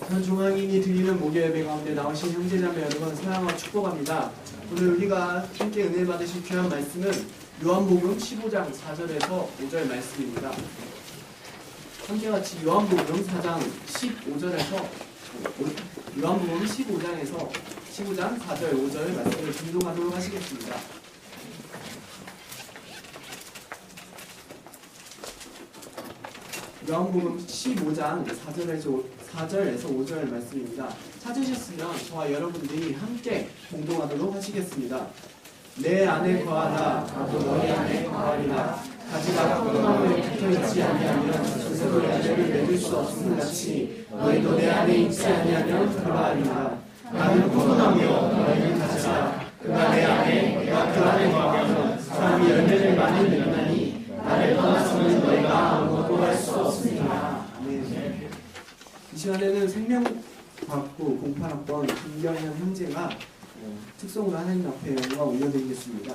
현 중앙인이 드리는 목요예배 가운데 나오신 형제자매 여러분 사랑하고 축복합니다. 오늘 우리가 함께 은혜 받으실 귀한 말씀은 요한복음 15장 4절에서 5절 말씀입니다. 함께같이 요한복음 4장 15절에서 요한복음 15장 4절 5절 말씀을 준동하도록 하시겠습니다. 요한복음 15장 4절에서 5절 말씀입니다. 찾으셨으면 저와 여러분들이 함께 공동하도록 하시겠습니다. 내 안에 거하라 나도 너희 안에 거하리라. 가지가 포도나무에 붙어있지 아니하면 스스로 열매를 맺을 수 없음 같이 너희도 내 안에 있지 아니하면 그러하리라. 나는 포도나무요 너희는 가지라. 그가 내 안에 내가 그 안에 거하면 사람이 열매를 많이 맺나니 나를 떠나서는 너희가 아무것도 할 수 없습니다. 아멘. 이 시간에는 생명과학부 08학번 김경현 형제가 특송으로 하나님 앞에 영광 올려드리겠습니다.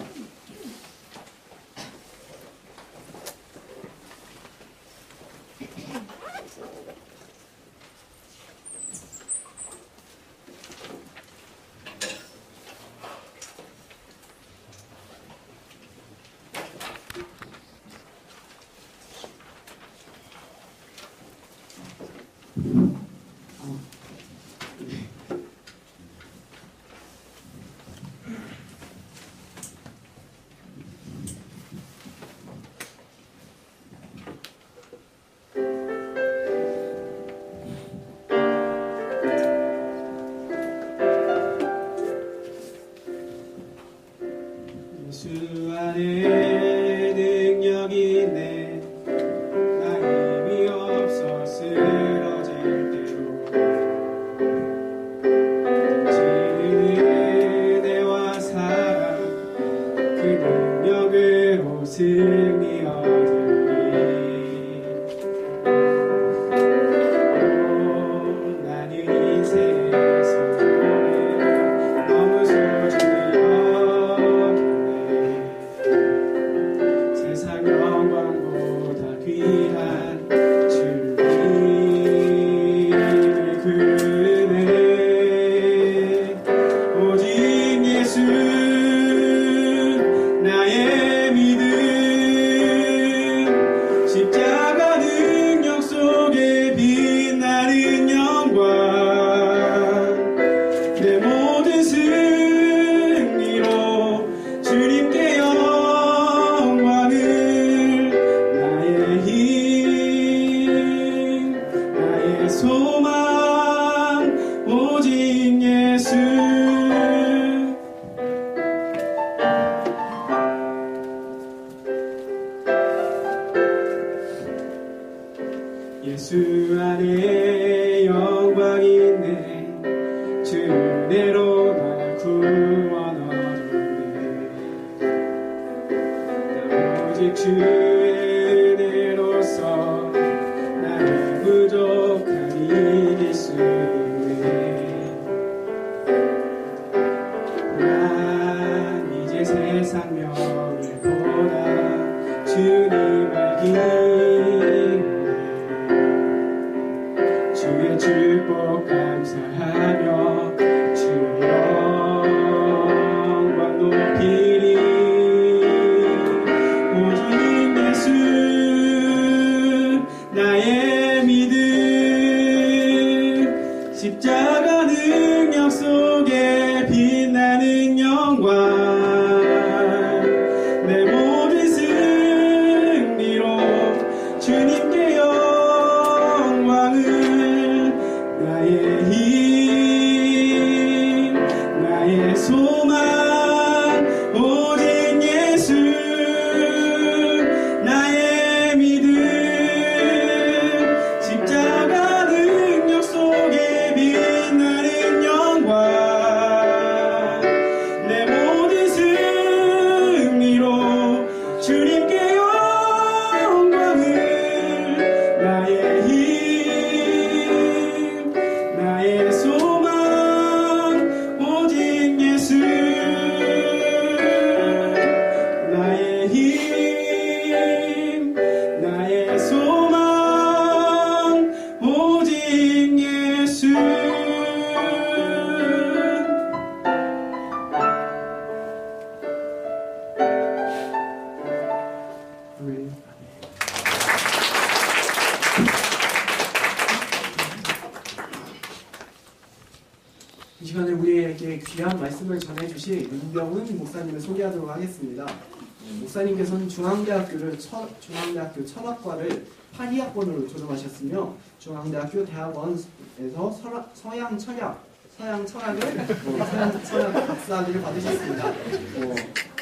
예수 안에 능력이 있네. 나 힘이 없어 쓰러질 때로 넘치는 은혜와 사랑 그 능력으로 승리 얻으리. 나는 인생에서 너무 소중히 세상 영광보다 귀한 주님을 구해. 오직 예수 나의 믿음. 십자가 능력 속에 빛나는 영광. 내 모든 승리로 주님께 영광을. 나의 힘 나의 소망 오직 예수. 예수 안에 영광이 있네. 주 은혜로 날 구원 얻었네. 나 오직 주의 은혜로서 나의 부족함 이길 수 있네. 난 이제 세상 명예보다 주님을 기쁘네. 주의 축복 감사하며 주의 영광 높이리. 오직 예수 나의 믿음. 십자가 능력 속에 빛나는 영광. 내 모든 승리로 주님께 영광을. 나의 힘 이 시간에 우리에게 귀한 말씀을 전해주실 윤병훈 목사님을 소개하도록 하겠습니다. 목사님께서는 중앙대학교 철학과를 82학번으로 졸업하셨으며 중앙대학교 대학원에서 서양 철학을 박사학위를 받으셨습니다.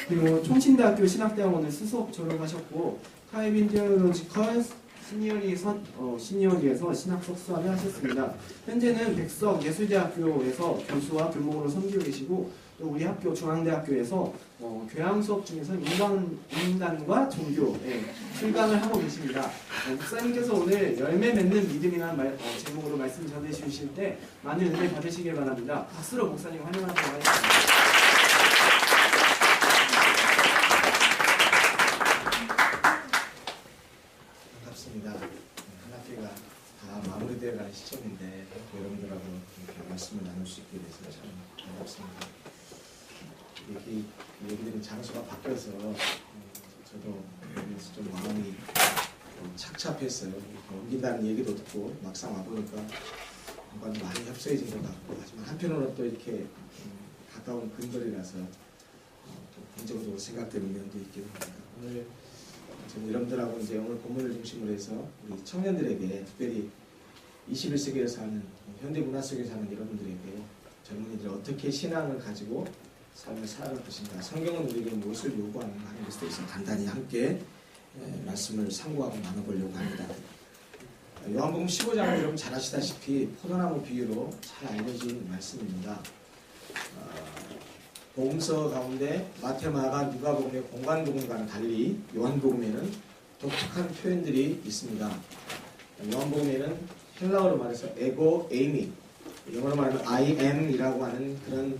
그리고 총신대학교 신학대학원을 수석 졸업하셨고 카이빈 테올로지컬 시니어리에서 신학 석사를 하셨습니다. 현재는 백석 예술대학교에서 교수와 교목으로 섬기고 계시고 또 우리 학교 중앙대학교에서 교양 수업 중에서 인간과 종교에 출강을 하고 계십니다. 목사님께서 오늘 열매 맺는 믿음이라는 제목으로 말씀 전해주실 때 많은 은혜 받으시길 바랍니다. 박수로 목사님 환영하도록 하겠습니다. 반갑습니다. 한 학기가 다 마무리되어가는 시점인데 여러분들하고 이렇게 말씀을 나눌 수 있게 돼서 참 반갑습니다. 이렇게 얘기드린 장소가 바뀌어서 저도 여기서 좀 마음이 착잡했어요. 옮긴다는 얘기도 듣고 막상 와보니까 뭔가 좀 많이 협소해진 것 같고, 하지만 한편으로는 또 이렇게 가까운 근거리라서 또 긍정적으로 생각되는 면도 있기도 합니다. 오늘 저는 여러분들하고 이제 오늘 본문을 중심으로 해서 우리 청년들에게, 특별히 21세기에 사는 현대 문화 속에 사는 여러분들에게, 젊은이들이 어떻게 신앙을 가지고 삶을 살아갈 것인가, 성경은 우리에게 무엇을 요구하는가 하는 것에 대해서 간단히 함께 말씀을 상고하고 나눠보려고 합니다. 요한복음 15장은 여러분 잘 아시다시피 포도나무 비유로 잘 알려진 말씀입니다. 복음서 가운데 마태, 마가, 누가복음의 공간복음과는 달리 요한복음에는 독특한 표현들이 있습니다. 요한복음에는 헬라어로 말해서 에고 에이미, 영어로 말하면 I am이라고 하는 그런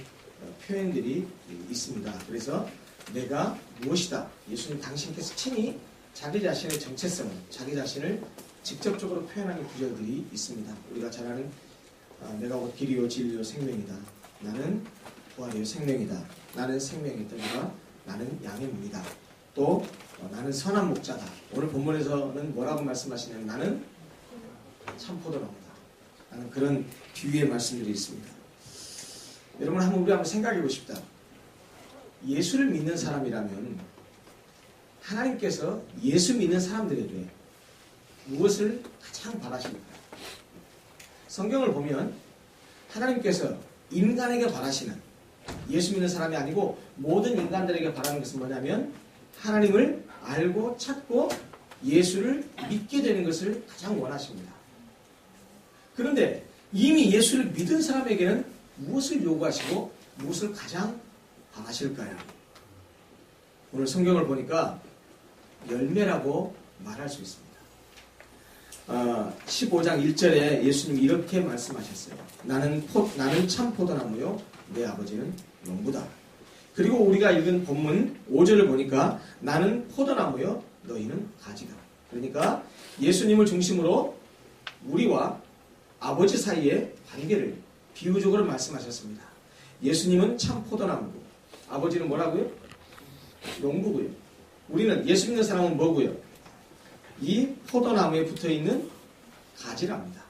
표현들이 있습니다. 그래서 내가 무엇이다, 예수님 당신께서 친히 자기 자신의 정체성을, 자기 자신을 직접적으로 표현하는 구절들이 있습니다. 우리가 잘 아는 내가 곧 길이요 진리요 생명이다, 나는 부활이요 생명이다, 나는 생명의 떡이다, 나는 양의 문이다, 또 나는 선한 목자다. 오늘 본문에서는 뭐라고 말씀하시냐면 나는 참 포도나무다, 라는 그런 비유의 말씀들이 있습니다. 여러분 우리 한번 생각해 보십시다. 예수를 믿는 사람이라면 하나님께서 예수 믿는 사람들에게 무엇을 가장 바라십니까? 성경을 보면 하나님께서 인간에게 바라시는, 예수 믿는 사람이 아니고 모든 인간들에게 바라는 것은 뭐냐면 하나님을 알고 찾고 예수를 믿게 되는 것을 가장 원하십니다. 그런데 이미 예수를 믿은 사람에게는 무엇을 요구하시고 무엇을 가장 바라실까요? 오늘 성경을 보니까 열매라고 말할 수 있습니다. 15장 1절에 예수님이 이렇게 말씀하셨어요. 나는 참 포도나무요, 내 아버지는 농부다. 그리고 우리가 읽은 본문 5절을 보니까 나는 포도나무요, 너희는 가지다. 그러니까 예수님을 중심으로 우리와 아버지 사이의 관계를 비유적으로 말씀하셨습니다. 예수님은 참 포도나무고 아버지는 뭐라고요? 농부고요. 우리는, 예수 믿는 사람은 뭐고요? 이 포도나무에 붙어있는 가지랍니다.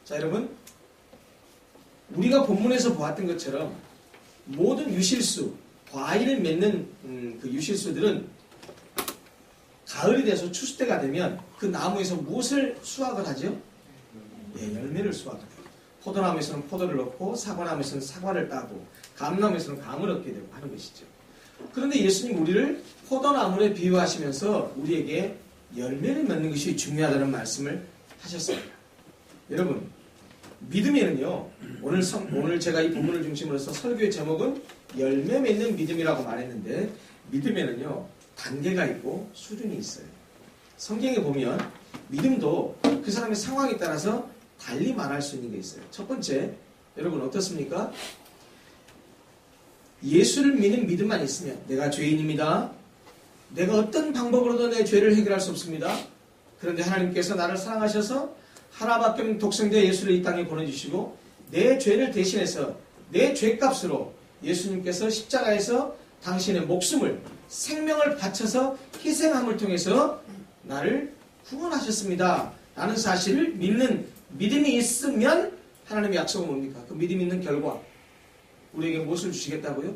자, 여러분, 우리가 본문에서 보았던 것처럼 모든 유실수, 과일을 맺는 그 유실수들은 가을이 돼서 추수 때가 되면 그 나무에서 무엇을 수확을 하죠? 예, 열매를 수확을 해요. 포도나무에서는 포도를 얻고, 사과나무에서는 사과를 따고, 감나무에서는 감을 얻게 되고 하는 것이죠. 그런데 예수님 우리를 포도나무에 비유하시면서 우리에게 열매를 맺는 것이 중요하다는 말씀을 하셨습니다. 여러분, 믿음에는요, 오늘 제가 이 본문을 중심으로 해서 설교의 제목은 열매 맺는 믿음이라고 말했는데, 믿음에는요 단계가 있고 수준이 있어요. 성경에 보면 믿음도 그 사람의 상황에 따라서 달리 말할 수 있는 게 있어요. 첫 번째, 여러분 어떻습니까? 예수를 믿는 믿음만 있으면 내가 죄인입니다, 내가 어떤 방법으로도 내 죄를 해결할 수 없습니다, 그런데 하나님께서 나를 사랑하셔서 하나밖에 없는 독생자 예수를 이 땅에 보내주시고 내 죄를 대신해서 내 죄값으로 예수님께서 십자가에서 당신의 목숨을, 생명을 바쳐서 희생함을 통해서 나를 구원하셨습니다 라는 사실을 믿는 믿음이 있으면, 하나님의 약속은 뭡니까? 그 믿음이 있는 결과 우리에게 무엇을 주시겠다고요?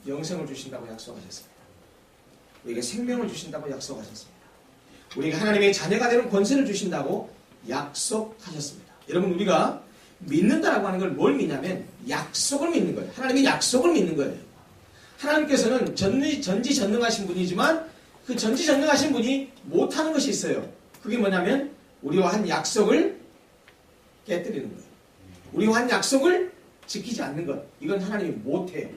영생을 주신다고 약속하셨습니다. 우리에게 생명을 주신다고 약속하셨습니다. 우리에게 하나님의 자녀가 되는 권세를 주신다고 약속하셨습니다. 여러분, 우리가 믿는다라고 하는 걸 뭘 믿냐면 약속을 믿는 거예요. 하나님의 약속을 믿는 거예요. 하나님께서는 전지전능하신 분이지만 그 전지전능하신 분이 못하는 것이 있어요. 그게 뭐냐면 우리와 한 약속을 깨뜨리는 거예요. 우리와 한 약속을 지키지 않는 것. 이건 하나님이 못해요.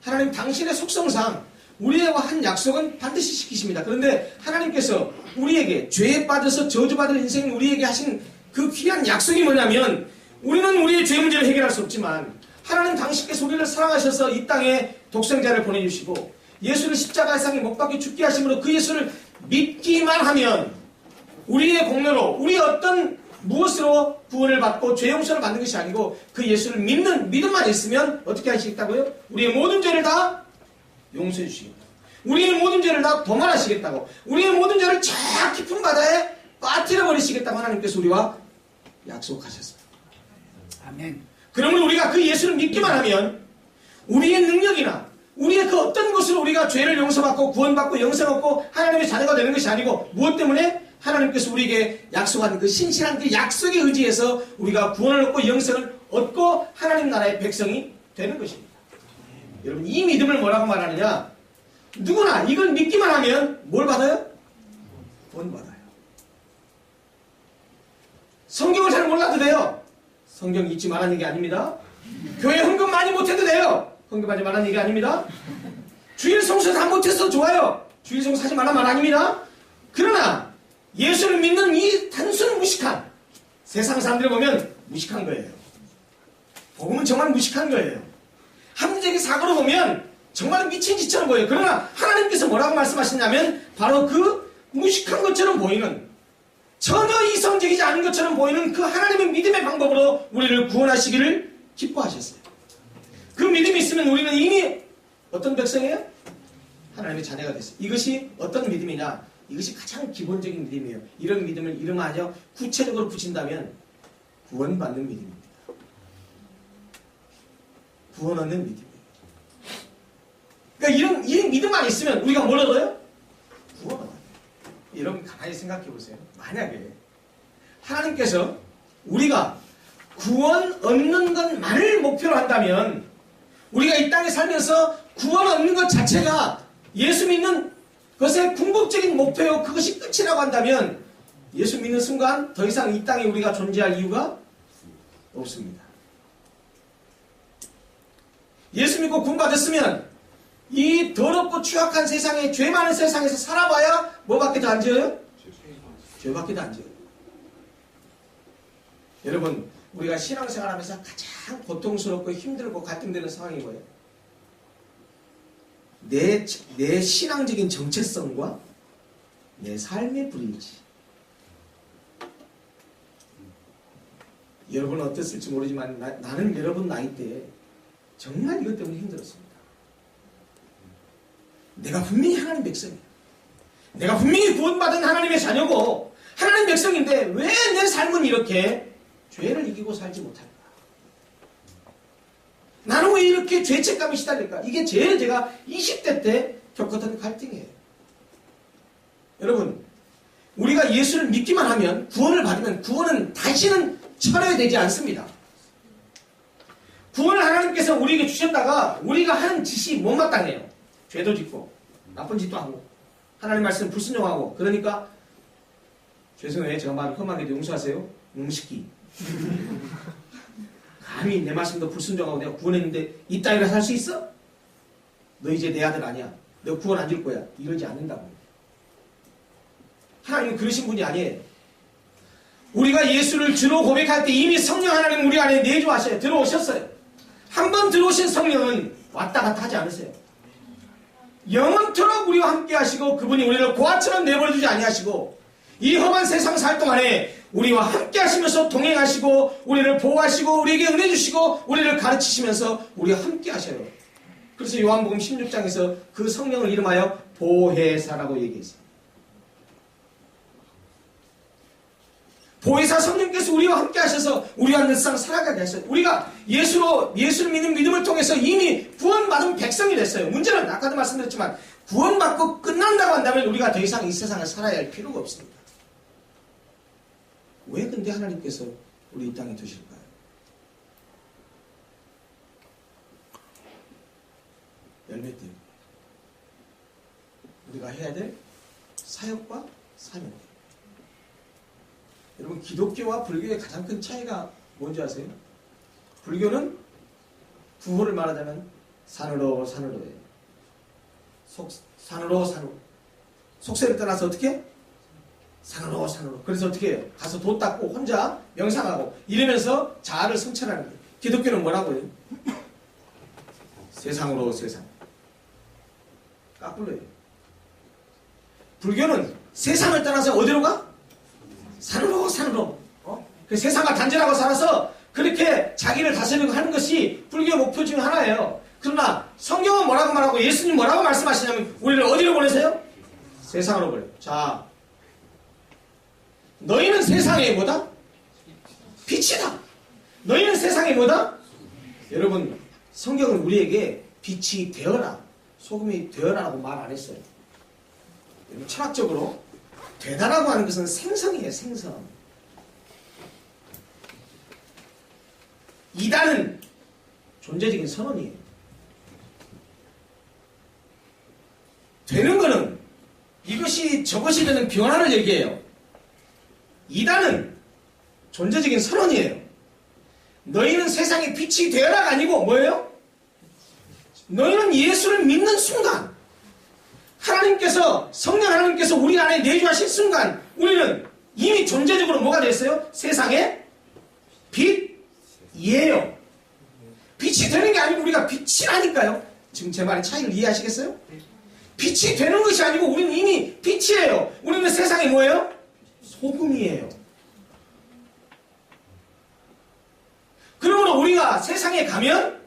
하나님 당신의 속성상 우리와 한 약속은 반드시 지키십니다. 그런데 하나님께서 우리에게 죄에 빠져서 저주받을 인생을 우리에게 하신 그 귀한 약속이 뭐냐면 우리는 우리의 죄 문제를 해결할 수 없지만 하나님 당신께서 우리를 사랑하셔서 이 땅에 독생자를 보내주시고 예수를 십자가상에 못 박혀 죽게 하심으로 그 예수를 믿기만 하면 우리의 공로로 우리 어떤 무엇으로 구원을 받고 죄 용서를 받는 것이 아니고 그 예수를 믿는 믿음만 있으면 어떻게 하시겠다고요? 우리의 모든 죄를 다 용서해 주시겠다. 우리의 모든 죄를 다 도말하시겠다고. 우리의 모든 죄를 저 깊은 바다에 빠뜨려 버리시겠다고 하나님께서 우리와 약속하셨습니다. 아멘. 그러면 우리가 그 예수를 믿기만 하면 우리의 능력이나 우리의 그 어떤 것으로 우리가 죄를 용서받고 구원받고 영생 얻고 하나님의 자녀가 되는 것이 아니고 무엇 때문에? 하나님께서 우리에게 약속한 그 신실한 그 약속에 의지해서 우리가 구원을 얻고 영생을 얻고 하나님 나라의 백성이 되는 것입니다. 여러분, 이 믿음을 뭐라고 말하느냐? 누구나 이걸 믿기만 하면 뭘 받아요? 구원 받아요. 성경을 잘 몰라도 돼요. 성경 잊지 말라는 얘기 아닙니다. 교회 헌금 많이 못해도 돼요. 헌금하지 말라는 얘기 아닙니다. 주일 성수 다 못해서 좋아요. 주일 성수 하지 말라는 말 아닙니다. 그러나 예수를 믿는 이 단순 무식한 세상 사람들을 보면 무식한 거예요. 복음은 정말 무식한 거예요. 합리적인 사고로 보면 정말 미친 짓처럼 보여요. 그러나 하나님께서 뭐라고 말씀하시냐면 바로 그 무식한 것처럼 보이는 전혀 이성적이지 않은 것처럼 보이는 그 하나님의 믿음의 방법으로 우리를 구원하시기를 기뻐하셨어요. 그 믿음이 있으면 우리는 이미 어떤 백성이에요? 하나님의 자녀가 됐어요. 이것이 어떤 믿음이냐? 이것이 가장 기본적인 믿음이에요. 이런 믿음을 이름하여 구체적으로 붙인다면 구원받는 믿음입니다. 구원 얻는 믿음이에요. 그러니까 이런 믿음만 있으면 우리가 뭘 얻어요? 구원 얻어요. 여러분 가만히 생각해 보세요. 만약에 하나님께서 우리가 구원 얻는 것만을 목표로 한다면 우리가 이 땅에 살면서 구원 얻는 것 자체가 예수 믿는 것의 궁극적인 목표요 그것이 끝이라고 한다면 예수 믿는 순간 더 이상 이 땅에 우리가 존재할 이유가 없습니다. 예수 믿고 구원 받았으면 이 더럽고 추악한 세상에 죄 많은 세상에서 살아봐야 뭐밖에 더 안 지어요? 죄밖에 더 안 지어요. 여러분 우리가 신앙생활하면서 가장 고통스럽고 힘들고 갈등되는 상황이 뭐예요? 내 신앙적인 정체성과 내 삶의 불일치. 여러분은 어땠을지 모르지만 나는 여러분 나이 때 정말 이것 때문에 힘들었습니다. 내가 분명히 하나님 백성이야. 내가 분명히 구원받은 하나님의 자녀고 하나님 백성인데 왜 내 삶은 이렇게 죄를 이기고 살지 못할까? 나는 왜 이렇게 죄책감이 시달릴까? 이게 제일 제가 20대 때 겪었던 갈등이에요. 여러분, 우리가 예수를 믿기만 하면 구원을 받으면 구원은 다시는 철회되지 않습니다. 구원을 하나님께서 우리에게 주셨다가 우리가 하는 짓이 못마땅해요. 죄도 짓고 나쁜 짓도 하고 하나님 말씀 불순종하고 그러니까 죄송해요. 제가 말을 험하게 용서하세요. 음식기. 감히 내 말씀도 불순종하고 내가 구원했는데 이 땅이라 살 수 있어? 너 이제 내 아들 아니야. 너 구원 안 줄 거야. 이러지 않는다고. 하나님은 그러신 분이 아니에요. 우리가 예수를 주로 고백할 때 이미 성령 하나님 우리 안에 내주하셔요. 들어오셨어요. 한 번 들어오신 성령은 왔다 갔다 하지 않으세요. 영원토록 우리와 함께 하시고 그분이 우리를 고아처럼 내버려두지 아니하시고 이 험한 세상 살 동안에 우리와 함께 하시면서 동행하시고 우리를 보호하시고 우리에게 은혜 주시고 우리를 가르치시면서 우리와 함께 하셔요. 그래서 요한복음 16장에서 그 성령을 이름하여 보혜사라고 얘기했어요. 보혜사 성령께서 우리와 함께 하셔서 우리와 늘상 살아가게 하셨어요. 우리가 예수를 믿는 믿음을 통해서 이미 구원받은 백성이 됐어요. 문제는 아까도 말씀드렸지만 구원받고 끝난다고 한다면 우리가 더 이상 이 세상을 살아야 할 필요가 없습니다. 왜 근데 하나님께서 우리 이 땅에 두실까요? 열매 때문에. 우리가 해야 될 사역과 사명. 여러분, 기독교와 불교의 가장 큰 차이가 뭔지 아세요? 불교는 구호를 말하자면 산으로 산으로예요. 산으로 산으로. 속세를 떠나서 어떻게? 산으로 산으로. 그래서 어떻게 해요? 가서 도 닦고 혼자 명상하고 이러면서 자아를 성찰하는 거예요. 기독교는 뭐라고 해요? 세상으로 세상. 까불러요. 불교는 세상을 떠나서 어디로 가? 산으로 산으로. 그 세상과 단절하고 살아서 그렇게 자기를 다스리고 하는 것이 불교의 목표 중 하나예요. 그러나 성경은 뭐라고 말하고 예수님 뭐라고 말씀하시냐면 우리를 어디로 보내세요? 세상으로 보내요. 자, 너희는 세상의 뭐다? 빛이다. 너희는 세상의 뭐다? 여러분, 성경은 우리에게 빛이 되어라, 소금이 되어라라고 말 안 했어요. 철학적으로 되다라고 하는 것은 생성이에요. 생성. 이다는 존재적인 선언이에요. 되는 거는 이것이 저것이 되는 변화를 얘기해요. 이다는 존재적인 선언이에요. 너희는 세상의 빛이 되어라가 아니고 뭐예요? 너희는 예수를 믿는 순간, 하나님께서, 성령 하나님께서 우리 안에 내주하신 순간 우리는 이미 존재적으로 뭐가 됐어요? 세상의 빛이에요. 빛이 되는 게 아니고 우리가 빛이라니까요. 지금 제 말의 차이를 이해하시겠어요? 빛이 되는 것이 아니고 우리는 이미 빛이에요. 우리는 세상에 뭐예요? 소금이에요. 그러므로 우리가 세상에 가면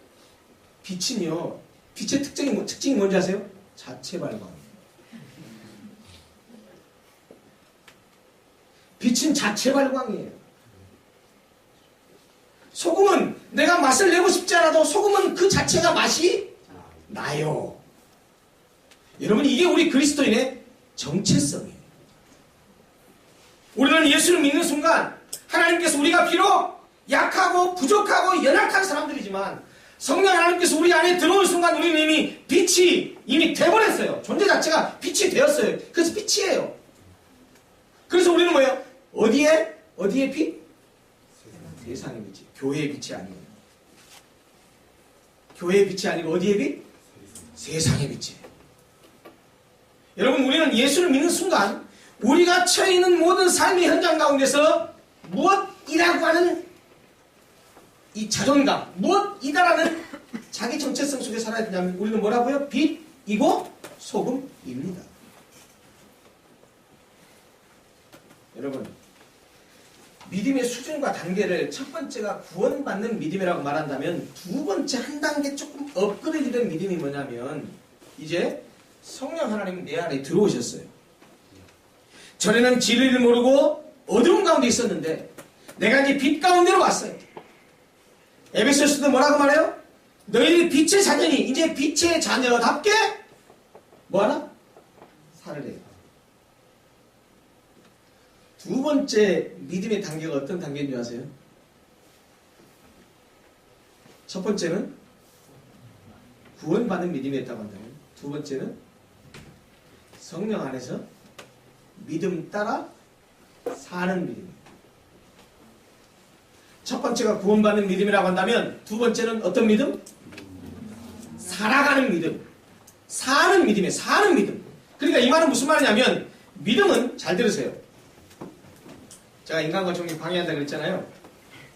빛은요, 빛의 특징이 뭔지 아세요? 자체 발광. 빛은 자체 발광이에요. 소금은 내가 맛을 내고 싶지 않아도 소금은 그 자체가 맛이 나요. 여러분, 이게 우리 그리스도인의 정체성이에요. 우리는 예수를 믿는 순간 하나님께서 우리가 비록 약하고 부족하고 연약한 사람들이지만 성령 하나님께서 우리 안에 들어올 순간 우리는 이미 빛이 이미 돼버렸어요. 존재 자체가 빛이 되었어요. 그래서 빛이에요. 그래서 우리는 뭐예요? 어디에 빛? 세상의 빛이. 교회의 빛이 아니에요. 교회의 빛이 아니고 어디의 빛? 세상의 빛이에요. 여러분, 우리는 예수를 믿는 순간 우리가 처해 있는 모든 삶의 현장 가운데서 무엇이라고 하는 이 자존감, 무엇이다라는 자기 정체성 속에 살아야 되냐면 우리는 뭐라고요? 빛이고 소금입니다. 여러분, 믿음의 수준과 단계를 첫 번째가 구원받는 믿음이라고 말한다면 두 번째 한 단계 조금 업그레이드된 믿음이 뭐냐면 이제 성령 하나님 내 안에 들어오셨어요. 전에는 진리를 모르고 어두운 가운데 있었는데 내가 이제 빛 가운데로 왔어요. 에베소서도 뭐라고 말해요? 너희들이 빛의 자녀니 이제 빛의 자녀답게 뭐하나? 살으래요. 두 번째 믿음의 단계가 어떤 단계인 줄 아세요? 첫 번째는 구원받는 믿음이었다고 한다면 두 번째는 성령 안에서 믿음 따라 사는 믿음. 첫 번째가 구원받는 믿음이라고 한다면 두 번째는 어떤 믿음? 살아가는 믿음. 사는 믿음이에요. 사는 믿음. 그러니까 이 말은 무슨 말이냐면 믿음은 잘 들으세요. 제가 인간과 종이 방해한다 그랬잖아요.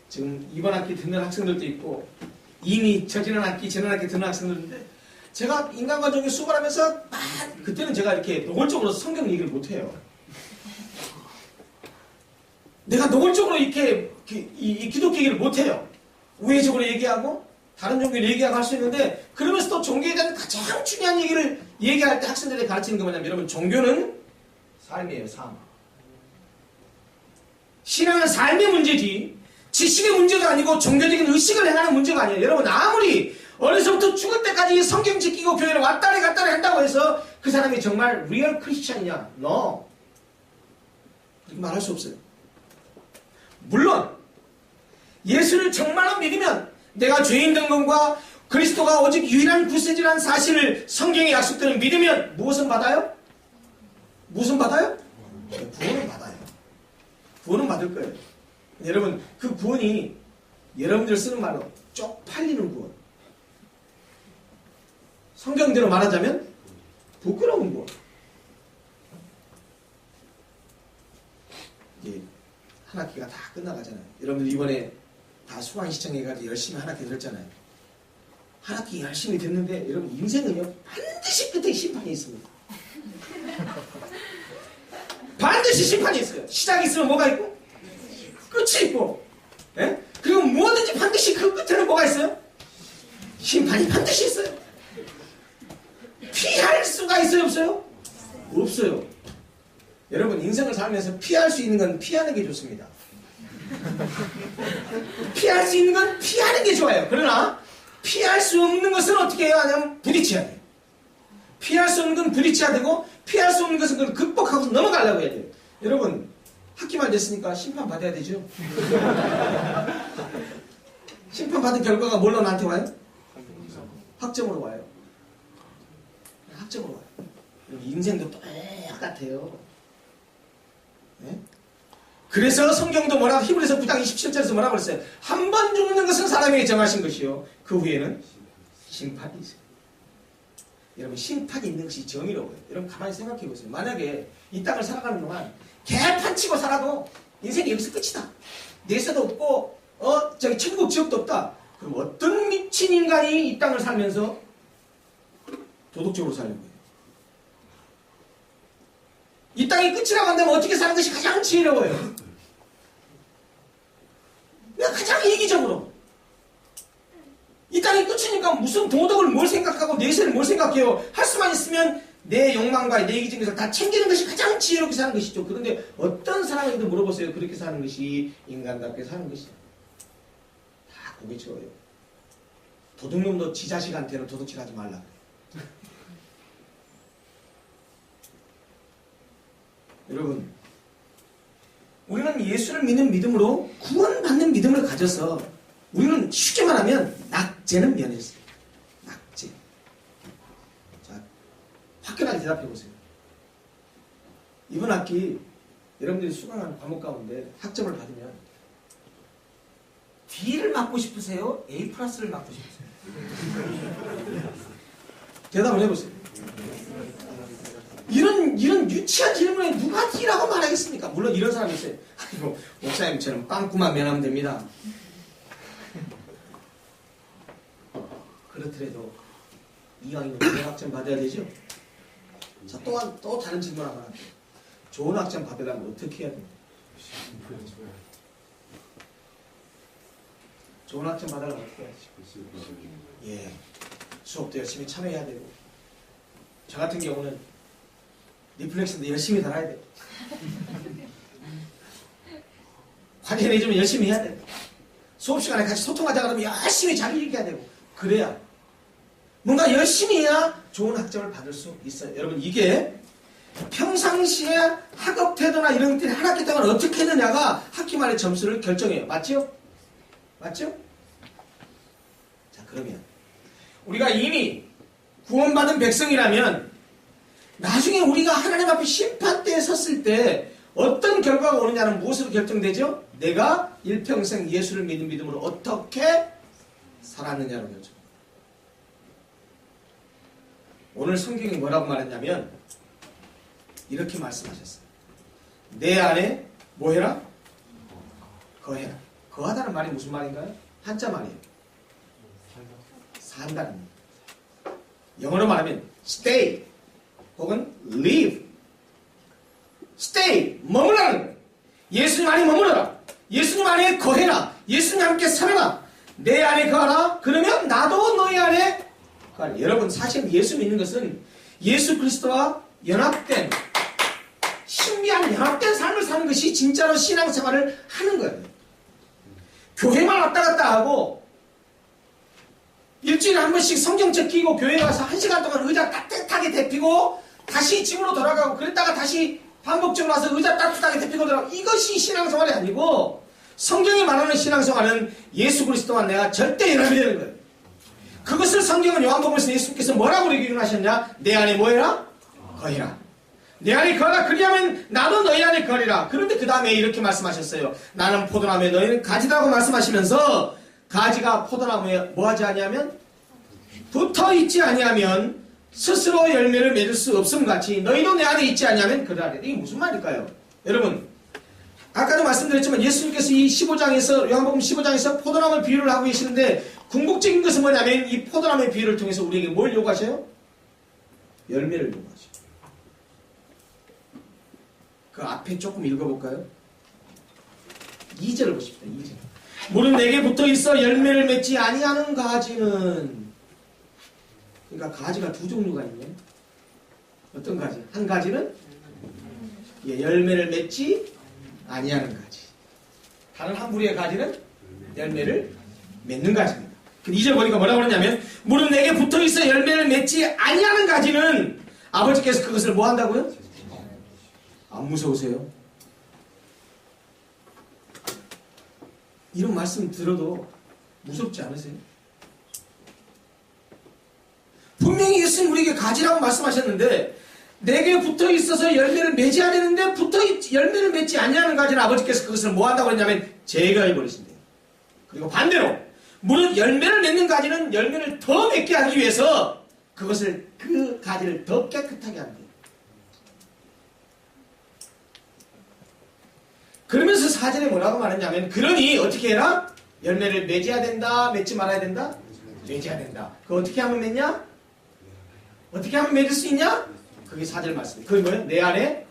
지금 이번 학기 듣는 학생들도 있고 이미 지난 학기 듣는 학생들인데 제가 인간과 종이 수업을 하면서 그때는 제가 이렇게 노골적으로 성경 얘기를 못해요. 내가 노골적으로 이렇게 이 기독교 얘기를 못해요. 우회적으로 얘기하고 다른 종교를 얘기하고 할 수 있는데 그러면서도 종교에 대한 가장 중요한 얘기를 얘기할 때 학생들에게 가르치는 게 뭐냐면 여러분 종교는 삶이에요. 삶. 신앙은 삶의 문제지 지식의 문제도 아니고 종교적인 의식을 행하는 문제가 아니에요. 여러분 아무리 어려서부터 죽을 때까지 성경 지키고 교회를 왔다리 갔다리 한다고 해서 그 사람이 정말 리얼 크리스찬이냐? No. 그렇게 말할 수 없어요. 물론 예수를 정말로 믿으면 내가 죄인 된 것과 그리스도가 오직 유일한 구세주라는 사실을 성경의 약속대로 믿으면 무엇은 받아요? 무엇은 받아요? 구원은 받아요. 구원은 받을 거예요. 여러분 그 구원이 여러분들 쓰는 말로 쪽팔리는 구원. 성경대로 말하자면 부끄러운 구원. 이제 한 학기가 다 끝나가잖아요. 여러분들 이번에 다 수강 시청해가지고 열심히 한 학기 들었잖아요. 한 학기 열심히 듣는데 여러분 인생은요 반드시 끝에 심판이 있습니다. 반드시 심판이 있어요. 시작이 있으면 뭐가 있고 끝이 있고, 예? 그리고 뭐든지 반드시 그 끝에는 뭐가 있어요? 심판이 반드시 있어요. 피할 수가 있어요 없어요? 없어요. 여러분 인생을 살면서 피할 수 있는 건 피하는 게 좋습니다. 피할 수 있는 건 피하는 게 좋아요. 그러나 피할 수 없는 것은 어떻게 해야 하냐면 부딪혀야 돼요. 피할 수 없는 건 부딪혀야 되고 피할 수 없는 것은 그걸 극복하고 넘어가려고 해야 돼요. 여러분 학기만 됐으니까 심판 받아야 되죠. 심판 받은 결과가 뭘로 나한테 와요? 학점으로 와요. 학점으로 와요. 인생도 똑같아요. 네? 그래서 성경도 뭐라고 히브리서 9장 27절에서 뭐라고 그랬어요? 한 번 죽는 것은 사람에게 정하신 것이요 그 후에는 심판이 있어요. 여러분 심판이 있는 것이 정의로워요. 여러분 가만히 생각해 보세요. 만약에 이 땅을 살아가는 동안 개판치고 살아도 인생이 여기서 끝이다. 내세도 없고 저기 천국 지옥도 없다. 그럼 어떤 미친 인간이 이 땅을 살면서 도덕적으로 사는 거예요? 이 땅이 끝이라고 한다면 어떻게 사는 것이 가장 지혜로워요? 가장 이기적으로. 이 땅이 끝이니까 무슨 도덕을 뭘 생각하고 내세를 뭘 생각해요? 할 수만 있으면 내 욕망과 내 이기적인 것을 다 챙기는 것이 가장 지혜롭게 사는 것이죠. 그런데 어떤 사람에게도 물어보세요. 그렇게 사는 것이 인간답게 사는 것이다. 다 고개 쳐요. 도둑놈도 지 자식한테는 도둑질 하지 말라. 여러분 우리는 예수를 믿는 믿음으로 구원받는 믿음을 가져서 우리는 쉽게 말하면 낙제는 면했어요. 낙제. 자, 화끈하게 대답해 보세요. 이번 학기 여러분들이 수강한 과목 가운데 학점을 받으면 D를 맞고 싶으세요? A 플러스를 맞고 싶으세요? 대답을 해보세요. 이런 유치한 질문에 누가 D라고 말하겠습니까? 물론 이런 사람이 있어요. 아이고 목사님처럼 빵꾸만 면하면 됩니다. 그렇더라도 이왕이면 좋은 학점 받아야 되죠? 자, 또 다른 질문 하나 할게요. 좋은 학점 받으려면 어떻게 해야 됩니까? 좋은 학점 받으려면 어떻게 해야 되죠? 예, 수업도 열심히 참여해야 되고 저 같은 경우는 리플렉션도 열심히 달아야 돼요. 과제 내주면 열심히 해야 돼요. 수업 시간에 같이 소통하자 그러면 열심히 자기 얘기해야 되고 그래야 뭔가 열심히 해야 좋은 학점을 받을 수 있어요. 여러분 이게 평상시에 학업 태도나 이런 것들이 한 학기 동안 어떻게 했느냐가 학기 말의 점수를 결정해요. 맞죠? 맞죠? 자 그러면 우리가 이미 구원받은 백성이라면 나중에 우리가 하나님 앞에 심판대에 섰을 때 어떤 결과가 오느냐는 무엇으로 결정되죠? 내가 일평생 예수를 믿는 믿음으로 어떻게 살았느냐로 결정. 오늘 성경이 뭐라고 말했냐면 이렇게 말씀하셨어요. 내 안에 뭐 해라? 거해라. 거하다는 말이 무슨 말인가요? 한자 말이에요. 산다는 말. 영어로 말하면 stay 혹은 live. stay, 머무라는 거예요. 예수님 안에 머무러라. 예수님 안에 거해라. 예수님 함께 살아라. 내 안에 거하라. 그러면 나도 너희 안에 거하라. 여러분 사실 예수 믿는 것은 예수 그리스도와 연합된 신비한 연합된 삶을 사는 것이 진짜로 신앙생활을 하는 거예요. 교회만 왔다 갔다 하고 일주일에 한 번씩 성경책 끼고 교회 가서 1시간 동안 의자 따뜻하게 데피고 다시 집으로 돌아가고 그랬다가 다시 반복적으로 와서 의자 따뜻하게 데피고 돌아가고 이것이 신앙생활이 아니고 성경이 말하는 신앙생활은 예수 그리스도와 내가 절대 연합이 되는 거예요. 그것을 성경은 요한복음에서 예수께서 뭐라고 우리에게 기록하셨냐? 내 안에 뭐해라? 거해라. 내 안에 거하라. 그리하면 나도 너희 안에 거리라. 그런데 그 다음에 이렇게 말씀하셨어요. 나는 포도나무에 너희는 가지라고 말씀하시면서 가지가 포도나무에 뭐하지 아니하면 붙어있지 아니하면 스스로 열매를 맺을 수 없음 같이 너희도 내 안에 있지 아니하면 그러하리. 이게 무슨 말일까요? 여러분 아까도 말씀드렸지만 예수님께서 이 15장에서 요한복음 15장에서 포도나무 비유를 하고 계시는데 궁극적인 것은 뭐냐면 이 포도나무의 비유를 통해서 우리에게 뭘 요구하셔요? 열매를 요구하셔요. 그 앞에 조금 읽어볼까요? 2절을 보십시오. 2절. 물은 내게 붙어있어 열매를 맺지 아니하는 가지는, 그러니까 가지가 두 종류가 있네. 어떤 가지? 한 가지는 열매를 맺지 아니하는 가지. 다른 한 부리의 가지는 열매를 맺는 가지입니다. 2절 보니까 뭐라고 그러냐면 물은 내게 붙어있어 열매를 맺지 아니하는 가지는 아버지께서 그것을 뭐 한다고요? 안 무서우세요? 이런 말씀 들어도 무섭지 않으세요? 분명히 예수님 우리에게 가지라고 말씀하셨는데 내게 붙어있어서 열매를 맺어야 되는데 열매를 맺지 않냐는 가지는 아버지께서 그것을 뭐 한다고 했냐면 제거해버리신대요. 그리고 반대로 물은 열매를 맺는 가지는 열매를 더 맺게 하기 위해서 그것을 그 가지를 더 깨끗하게 한대요. 그러면서 4절에 뭐라고 말했냐면 그러니 어떻게 해라? 열매를 맺어야 된다? 맺지 말아야 된다? 맺어야 된다. 그거 어떻게 하면 맺냐? 어떻게 하면 맺을 수 있냐? 그게 4절 말씀이에요. 그게 뭐예요? 내 안에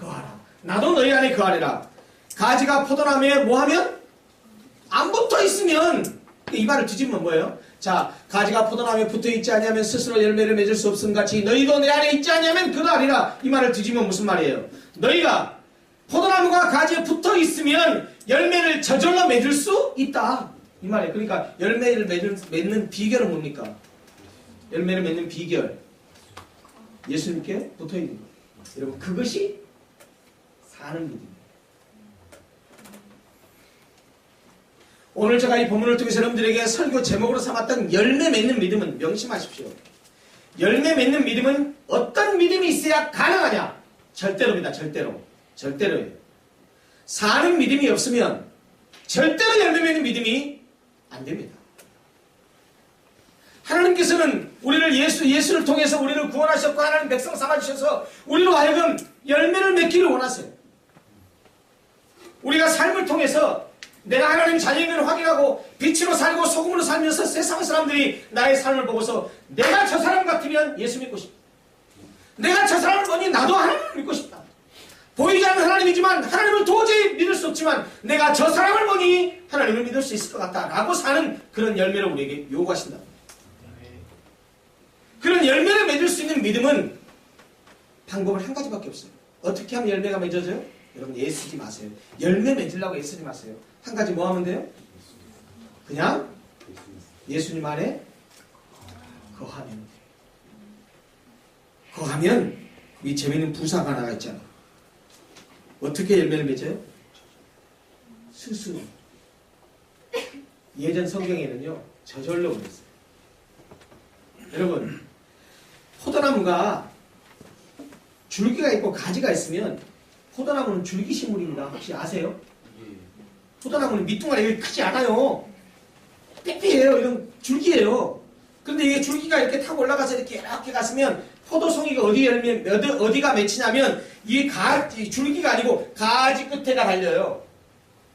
거하라. 나도 너희 안에 거하리라. 가지가 포도나무에 뭐하면? 안 붙어있으면 이 말을 뒤집으면 뭐예요? 자, 가지가 포도나무에 붙어있지 아니하면 스스로 열매를 맺을 수 없음 같이 너희도 내 안에 있지 아니하면 그러하리라. 이 말을 뒤집으면 무슨 말이에요? 너희가 포도나무가 가지에 붙어있으면 열매를 저절로 맺을 수 있다. 이 말이에요. 그러니까 열매를 맺는 비결은 뭡니까? 열매를 맺는 비결. 예수님께 붙어있는 거예요. 여러분 그것이 사는 믿음이에요. 오늘 제가 이 본문을 통해서 여러분들에게 설교 제목으로 삼았던 열매 맺는 믿음은 명심하십시오. 열매 맺는 믿음은 어떤 믿음이 있어야 가능하냐? 절대로입니다. 절대로예요. 사는 믿음이 없으면 절대로 열매 맺는 믿음이 안 됩니다. 하나님께서는 우리를 예수를 통해서 우리를 구원하셨고 하나님 백성 삼아주셔서 우리로 하여금 열매를 맺기를 원하세요. 우리가 삶을 통해서 내가 하나님 자녀인 걸 확인하고 빛으로 살고 소금으로 살면서 세상 사람들이 나의 삶을 보고서 내가 저 사람 같으면 예수 믿고 싶다. 내가 저 사람을 보니 나도 하나님을 믿고 싶다. 보이지 않는 하나님이지만 하나님을 도저히 믿을 수 없지만 내가 저 사람을 보니 하나님을 믿을 수 있을 것 같다 라고 사는 그런 열매를 우리에게 요구하신다. 그런 열매를 맺을 수 있는 믿음은 방법은 한 가지밖에 없어요. 어떻게 하면 열매가 맺어져요? 여러분 애쓰지 마세요. 열매 맺으려고 애쓰지 마세요. 한 가지 뭐 하면 돼요? 그냥 예수님 안에 거하면 돼요. 거하면 이 재미있는 부사가 하나가 있잖아요. 어떻게 열매를 맺어요? 스스로. 예전 성경에는요 저절로 그랬어요. 여러분 포도나무가 줄기가 있고 가지가 있으면 포도나무는 줄기식물입니다. 혹시 아세요? 포도나무는 밑둥아리 크지 않아요. 삐삐해요. 이런 줄기예요. 그런데 이게 줄기가 이렇게 타고 올라가서 이렇게 갔으면 포도송이가 어디가 맺히냐면 이 줄기가 아니고 가지 끝에가 달려요.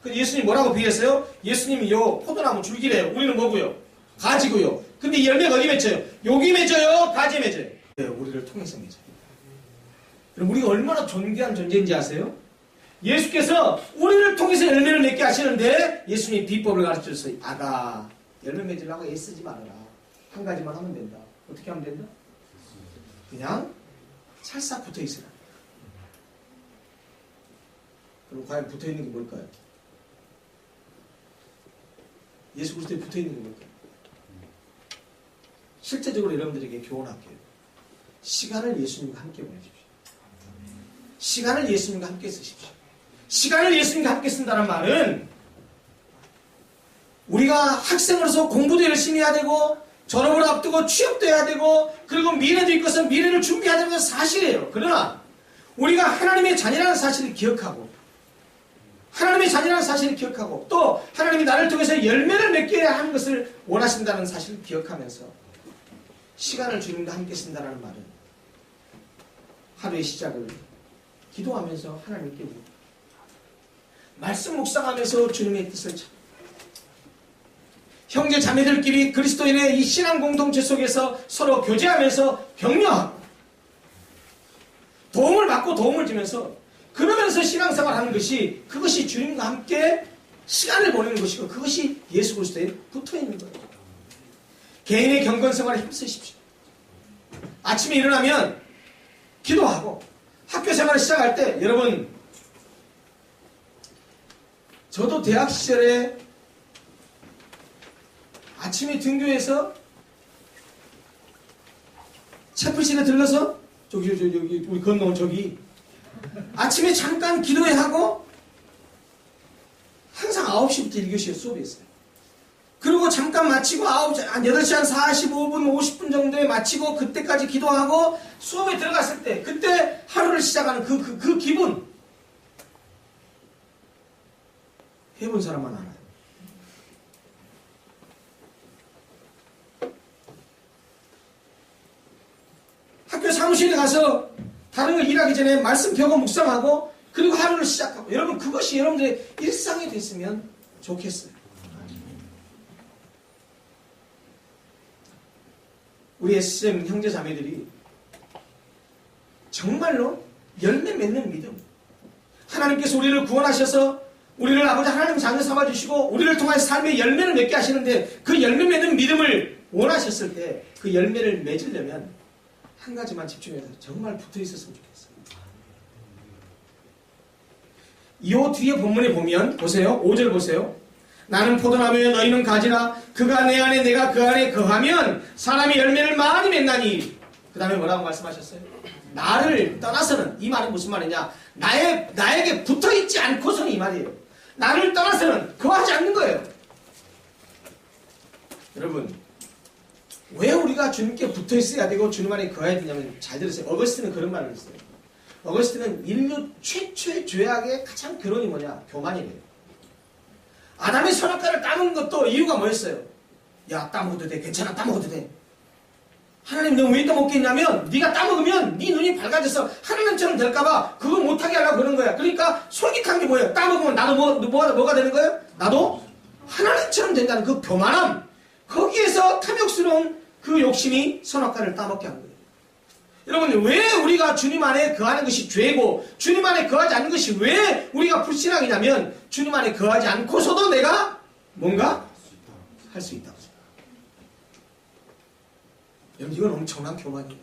근데 예수님 뭐라고 비유했어요? 예수님이 요 포도나무 줄기래요. 우리는 뭐고요? 가지고요. 근데 이 열매가 어디 맺혀요? 여기 맺어요? 가지에 맺어요? 네, 우리를 통해서 맺어요. 그럼 우리가 얼마나 존귀한 존재인지 아세요? 예수께서 우리를 통해서 열매를 맺게 하시는데 예수님이 비법을 가르쳐줬어요. 아가 열매 맺으려고 애쓰지 말아라. 한 가지만 하면 된다. 어떻게 하면 된다? 그냥 찰싹 붙어있으라. 그럼 과연 붙어있는 게 뭘까요? 예수 그리스도에 붙어있는 게 뭘까요? 실제적으로 여러분들에게 교훈할게요. 시간을 예수님과 함께 보내십시오. 시간을 예수님과 함께 쓰십시오. 시간을 예수님과 함께 쓴다는 말은 우리가 학생으로서 공부도 열심히 해야 되고 졸업을 앞두고 취업도 해야 되고 그리고 미래도 있고서 미래를 준비해야 되는 건 사실이에요. 그러나 우리가 하나님의 자녀라는 사실을 기억하고 하나님의 자녀라는 사실을 기억하고 또 하나님이 나를 통해서 열매를 맺게 하는 것을 원하신다는 사실을 기억하면서 시간을 주님과 함께 쓴다는 말은 하루의 시작을 기도하면서 하나님께 묻고 말씀 묵상하면서 주님의 뜻을 찾고 형제 자매들끼리 그리스도인의 이 신앙 공동체 속에서 서로 교제하면서 격려하고 도움을 받고 도움을 주면서 그러면서 신앙생활 하는 것이 그것이 주님과 함께 시간을 보내는 것이고 그것이 예수 그리스도에 붙어있는 거예요. 개인의 경건생활에 힘쓰십시오. 아침에 일어나면 기도하고 학교 생활을 시작할 때 여러분 저도 대학 시절에 아침에 등교해서 채플실에 들러서 저기 우리 건너온 저기 아침에 잠깐 기도회 하고 항상 9시부터 1교시에 수업이 있어요. 그리고 잠깐 마치고 한 8시 한 45분 50분 정도에 마치고 그때까지 기도하고 수업에 들어갔을 때 그때 하루를 시작하는 그 기분 해본 사람만 알아요. 학교 사무실에 가서 다른 거 일하기 전에 말씀 펴고 묵상하고 그리고 하루를 시작하고 여러분 그것이 여러분들의 일상이 됐으면 좋겠어요. 우리 SM 형제 자매들이 정말로 열매 맺는 믿음 하나님께서 우리를 구원하셔서 우리를 아버지 하나님 자녀 삼아주시고 우리를 통해서 삶의 열매를 맺게 하시는데 그 열매 맺는 믿음을 원하셨을 때 그 열매를 맺으려면 한 가지만 집중해서 정말 붙어 있었으면 좋겠어요. 이 뒤에 본문에 보면 보세요. 5절 보세요. 나는 포도나무여 너희는 가지라 그가 내 안에 내가 그 안에 거하면 사람이 열매를 많이 맺나니 그 다음에 뭐라고 말씀하셨어요? 나를 떠나서는 이 말은 무슨 말이냐 나에게 붙어있지 않고서는 이 말이에요. 나를 떠나서는 거하지 않는 거예요. 여러분 왜 우리가 주님께 붙어 있어야 되고 주님 안에 거해야 되냐면 잘 들으세요. 어거스틴은 그런 말을 했어요. 어거스틴은 인류 최초의 죄악의 가장 근원이 뭐냐? 교만이래요. 아담의 선악과를 따먹은 것도 이유가 뭐였어요? 야 따먹어도 돼. 괜찮아 따먹어도 돼. 하나님 너 왜 따먹겠냐면 네가 따먹으면 네 눈이 밝아져서 하나님처럼 될까봐 그거 못하게 하려고 그러는 거야. 그러니까 솔깃한 게 뭐예요? 따먹으면 나도 뭐가 되는 거예요? 나도 하나님처럼 된다는 그 교만함 거기에서 탐욕스러운 그 욕심이 선악과를 따먹게 한 거예요. 여러분 왜 우리가 주님 안에 거하는 것이 죄고 주님 안에 거하지 않는 것이 왜 우리가 불신앙이냐면 주님 안에 거하지 않고서도 내가 뭔가 할 수 있다고 생각합니다. 여러분 이건 엄청난 교만이에요.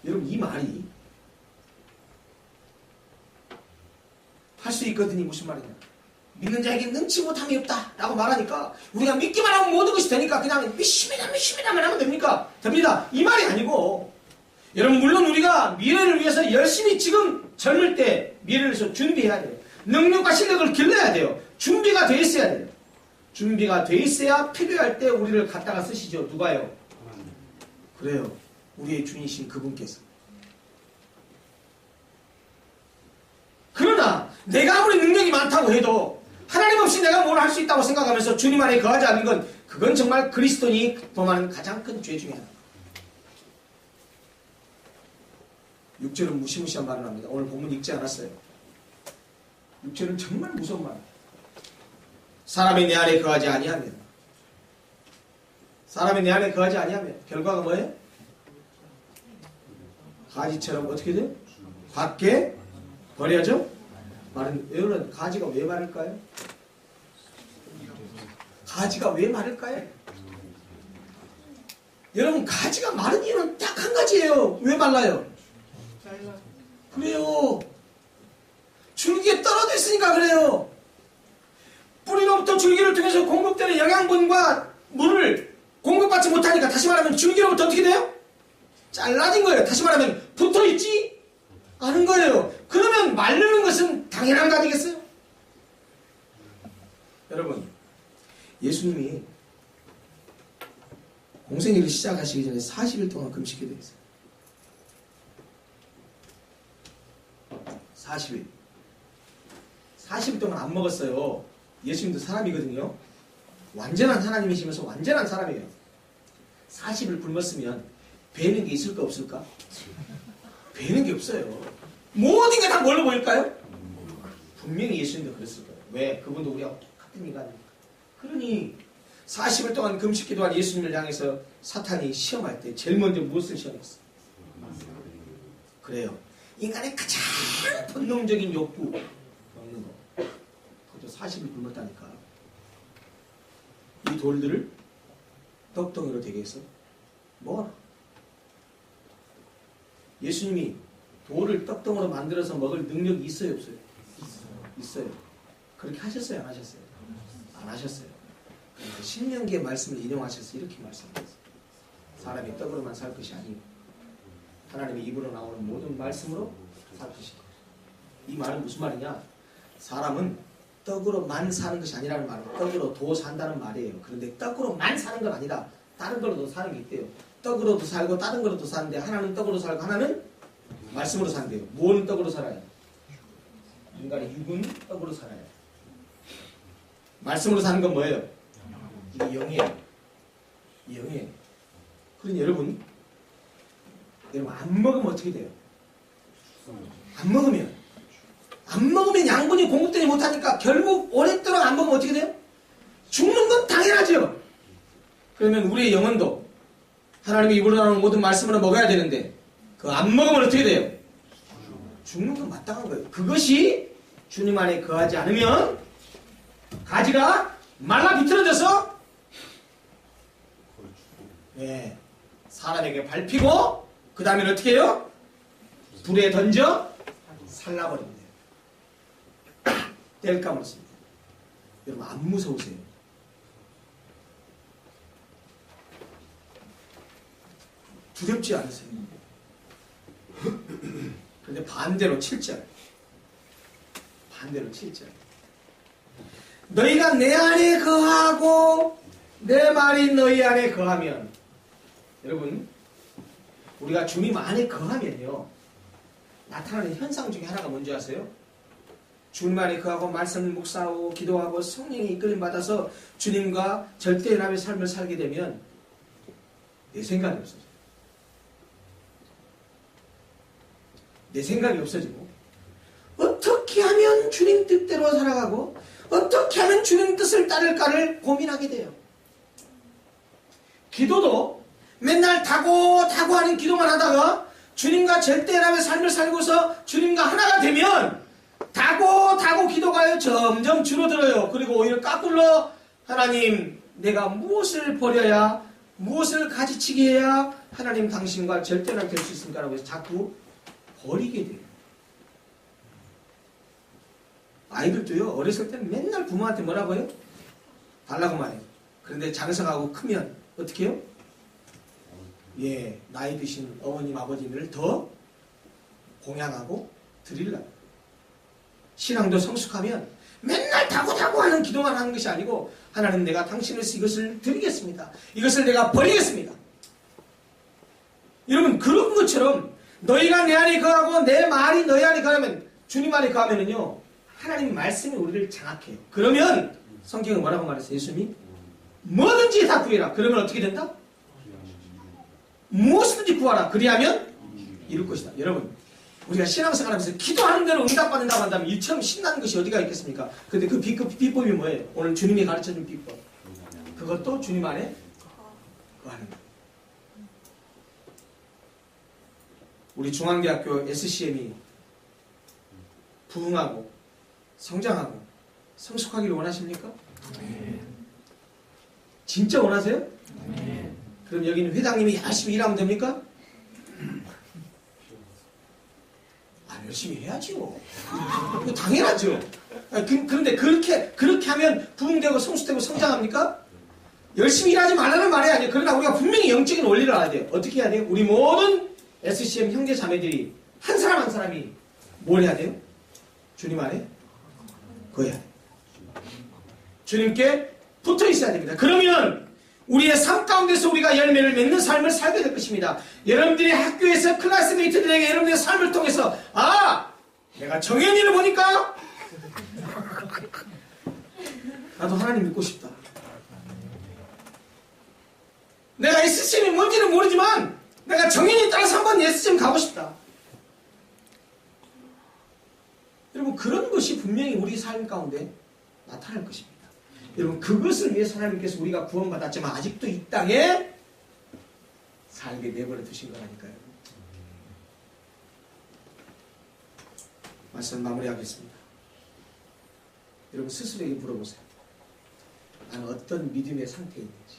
여러분 이 말이 할 수 있거든요. 무슨 말이냐 믿는 자에게 능치 못함이 없다 라고 말하니까 우리가 믿기만 하면 모든 것이 되니까 그냥 믿습니다만 하면 됩니까? 됩니다. 이 말이 아니고 여러분 물론 우리가 미래를 위해서 열심히 지금 젊을 때 미래를 위해서 준비해야 돼요. 능력과 실력을 길러야 돼요. 준비가 돼 있어야 돼요. 준비가 돼 있어야 필요할 때 우리를 갖다가 쓰시죠. 누가요? 그래요. 우리의 주이신 그분께서. 그러나 내가 아무리 능력이 많다고 해도 하나님 없이 내가 뭘 할 수 있다고 생각하면서 주님 안에 거하지 않는 건 그건 정말 그리스도인이 범하는 가장 큰 죄 중에 하나. 6절은 무시무시한 말을 합니다. 오늘 본문 읽지 않았어요. 6절은 정말 무서운 말. 사람이 내 안에 거하지 아니하면 결과가 뭐예요? 가지처럼 어떻게 돼요? 밖에 버려져? 여러분 가지가 왜 마를까요? 가지가 왜 마를까요? 여러분 가지가 마른 이유는 딱 한 가지예요. 왜 말라요? 그래요. 줄기에 떨어져 있으니까 그래요. 뿌리로부터 줄기를 통해서 공급되는 영양분과 물을 공급받지 못하니까 다시 말하면 줄기로부터 어떻게 돼요? 잘라진 거예요. 다시 말하면 붙어있지 않은 거예요. 그러면 마르는 것은 당연한 거 아니겠어요? 여러분, 예수님이 공생애를 시작하시기 전에 40일 동안 금식해야 되겠어요. 40일. 40일 동안 안 먹었어요. 예수님도 사람이거든요. 완전한 하나님이시면서 완전한 사람이에요. 40일 굶었으면 배는 게 있을까 없을까? 배는 게 없어요. 모든 게 다 뭘로 보일까요? 분명히 예수님도 그랬을 거예요. 왜? 그분도 우리가 같은 인간이니까. 그러니 40일 동안 금식 기도한 예수님을 향해서 사탄이 시험할 때 제일 먼저 무엇을 시험했어요? 그래요. 인간의 가장 본능적인 욕구 먹는 거. 그것도 40일 굶었다니까. 이 돌들을 떡덩이로 되게 해서 먹어라. 예수님이 돌을 떡덩이로 만들어서 먹을 능력이 있어요 없어요? 있어요. 그렇게 하셨어요 안 하셨어요? 안 하셨어요. 그러니까 신명기의 말씀을 인용하셔서 이렇게 말씀하셨어요. 사람이 떡으로만 살 것이 아니고 하나님의 입으로 나오는 모든 말씀으로 살 것이다. 이 말은 무슨 말이냐? 사람은 떡으로만 사는 것이 아니라는 말은 떡으로 도 산다는 말이에요. 그런데 떡으로만 사는 건 아니라 다른 걸로도 사는 게 있대요. 떡으로도 살고 다른 걸로도 사는데 하나는 떡으로 살고 하나는 말씀으로 산대요. 뭐는 떡으로 살아요? 인간의 육은 떡으로 살아요. 말씀으로 사는 건 뭐예요? 이게 영이에요. 영이에요. 그러니 여러분 안 먹으면 어떻게 돼요? 안 먹으면 양분이 공급되지 못하니까 결국 오랫동안 안 먹으면 어떻게 돼요? 죽는 건 당연하죠. 그러면 우리의 영혼도 하나님의 입으로 나오는 모든 말씀으로 먹어야 되는데 그 안 먹으면 어떻게 돼요? 죽는 건 마땅한 거예요. 그것이 주님 안에 거하지 않으면 가지가 말라 비틀어져서 사람에게 밟히고 그 다음에 어떻게 해요? 불에 던져 살라버립니다. 뗄감을 씁니다. 여러분 안 무서우세요? 두렵지 않으세요? 그런데 반대로 7절 너희가 내 안에 거하고 내 말이 너희 안에 거하면 여러분 우리가 주님 안에 거하면요 나타나는 현상 중에 하나가 뭔지 아세요? 주님 안에 거하고 말씀을 묵상하고 기도하고 성령의 이끌림 받아서 주님과 절대연합의 삶을 살게 되면 내 생각이 없어져요. 내 생각이 없어지고 어떻게 하면 주님 뜻대로 살아가고 어떻게 하면 주님 뜻을 따를까를 고민하게 돼요. 기도도 맨날 다고 하는 기도만 하다가 주님과 절대연합의 삶을 살고서 주님과 하나가 되면 다고 기도가요 점점 줄어들어요. 그리고 오히려 까꿀러 하나님 내가 무엇을 버려야 무엇을 가지치게 해야 하나님 당신과 절대연합 될 수 있습니까? 라고 해서 자꾸 버리게 돼요. 아이들도요 어렸을 때는 맨날 부모한테 뭐라고 해요? 달라고만 해요. 그런데 장성하고 크면 어떻게 해요? 나이 드신 어머님 아버지를 더 공양하고 드리려고. 신앙도 성숙하면 맨날 다고 하는 기도만 하는 것이 아니고 하나님 내가 당신에서 이것을 드리겠습니다. 이것을 내가 버리겠습니다. 여러분 그런 것처럼 너희가 내 안에 거하고 내 말이 너희 안에 거하면 주님 안에 거하면은요 하나님의 말씀이 우리를 장악해요. 그러면 성경은 뭐라고 말했어요? 예수님이 뭐든지 다 구해라. 그러면 어떻게 된다? 무엇이든지 구하라. 그리하면 이룰 것이다. 여러분 우리가 신앙생활하면서 기도하는 대로 응답받는다고 한다면 이처럼 신나는 것이 어디가 있겠습니까? 근데 그 비법이 뭐예요? 오늘 주님이 가르쳐준 비법. 그것도 주님 안에 거하는 거예요. 우리 중앙대학교 SCM이 부흥하고 성장하고 성숙하기를 원하십니까? 진짜 원하세요? 그럼 여기는 회장님이 열심히 일하면 됩니까? 안 열심히 해야지요. 이거 당연하죠. 그런데 그렇게 하면 부흥되고 성숙되고 성장합니까? 열심히 일하지 말라는 말이 아니에요. 그러나 우리가 분명히 영적인 원리를 알아야 돼요. 어떻게 해야 돼요? 우리 모든 SCM 형제 자매들이 한 사람 한 사람이 뭘 해야 돼요? 주님 안에 거해야 돼요. 주님께 붙어 있어야 됩니다. 그러면 우리의 삶 가운데서 우리가 열매를 맺는 삶을 살게 될 것입니다. 여러분들이 학교에서 클래스메이트들에게 여러분들의 삶을 통해서 내가 정현이를 보니까 나도 하나님 믿고 싶다. 내가 SCM이 뭔지는 모르지만 내가 정현이 따라서 한번 SCM 가고 싶다. 여러분 그런 것이 분명히 우리 삶 가운데 나타날 것입니다. 여러분 그것을 위해서 하나님께서 우리가 구원받았지만 아직도 이 땅에 살게 내버려 두신 거라니까요. 말씀 마무리하겠습니다. 여러분 스스로에게 물어보세요. 나는 어떤 믿음의 상태에 있는지.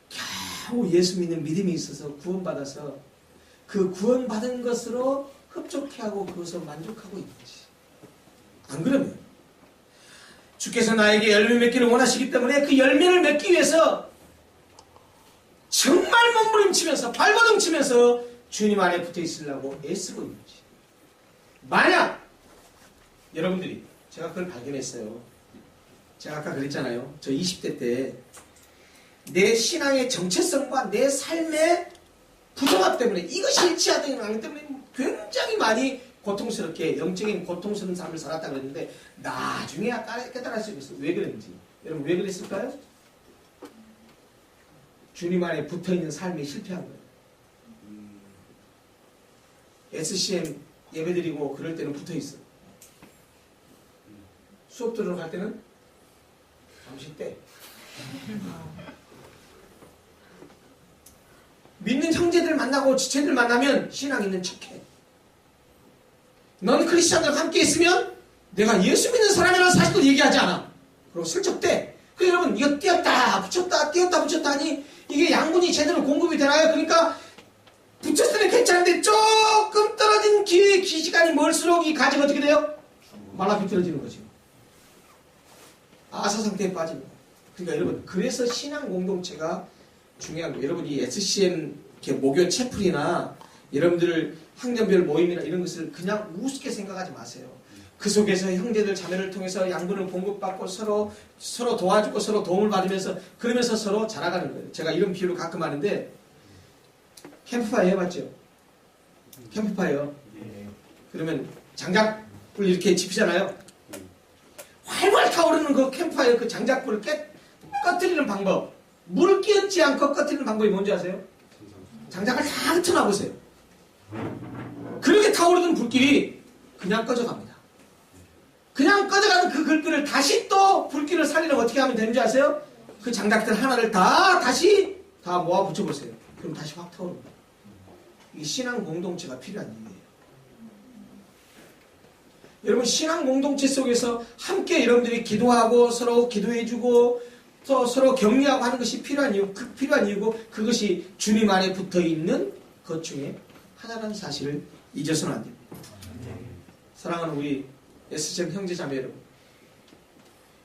겨우 예수 믿는 믿음이 있어서 구원받아서 그 구원받은 것으로 흡족해하고 그것을 만족하고 있는지. 안 그러면 주께서 나에게 열매 맺기를 원하시기 때문에 그 열매를 맺기 위해서 정말 몸부림치면서 발버둥치면서 주님 안에 붙어 있으려고 애쓰고 있는지. 만약 여러분들이 제가 그걸 발견했어요. 제가 아까 그랬잖아요. 저 20대 때 내 신앙의 정체성과 내 삶의 부정합 때문에 이것이 일치하지 않기 때문에 굉장히 많이 고통스럽게 영적인 고통스러운 삶을 살았다 그랬는데 나중에 깨달을 수 있어요. 왜 그랬는지. 여러분 왜 그랬을까요? 주님 안에 붙어있는 삶에 실패한 거예요. SCM 예배드리고 그럴 때는 붙어있어. 수업 들으러 때는 잠시 때. 믿는 형제들 만나고 지체들 만나면 신앙 있는 척해. 넌 크리스찬들과 함께 있으면 내가 예수 믿는 사람이라는 사실도 얘기하지 않아. 그리고 슬쩍 떼. 그래서 여러분 이거 띄었다 붙였다 띄었다 붙였다 하니 이게 양분이 제대로 공급이 되나요? 그러니까 붙였을 때는 괜찮은데 조금 떨어진 기시간이 멀수록 이 가지가 어떻게 돼요? 말라 비틀어지는 거죠. 아사 상태에 빠지는 거예요. 그러니까 여러분 그래서 신앙 공동체가 중요한 거예요. 여러분 이 SCM 목요 채플이나 여러분들 학년별 모임이나 이런 것을 그냥 우습게 생각하지 마세요. 그 속에서 형제들 자매를 통해서 양분을 공급받고 서로 도와주고 서로 도움을 받으면서 그러면서 서로 자라가는 거예요. 제가 이런 비유를 가끔 하는데 캠프파이어 해봤죠? 캠프파이어. 그러면 장작불 이렇게 지피잖아요. 활활 타오르는 그 캠프파이어 그 장작불을 꺼뜨리는 방법. 물을 끼얹지 않고 꺼뜨리는 방법이 뭔지 아세요? 장작을 다 흩어놔보세요. 그렇게 타오르던 불길이 그냥 꺼져갑니다. 그냥 꺼져가는 그 불길을 다시 또 불길을 살리려면 어떻게 하면 되는지 아세요? 그 장작들 하나를 다시 모아 붙여보세요. 그럼 다시 확 타오릅니다. 이 신앙 공동체가 필요한 이유예요. 여러분 신앙 공동체 속에서 함께 여러분들이 기도하고 서로 기도해주고 또 서로 격려하고 하는 것이 필요한 이유고 그것이 주님 안에 붙어있는 것 중에 하나라는 사실을 잊어서는 안 됩니다. 사랑하는 우리 SCM 형제자매 여러분,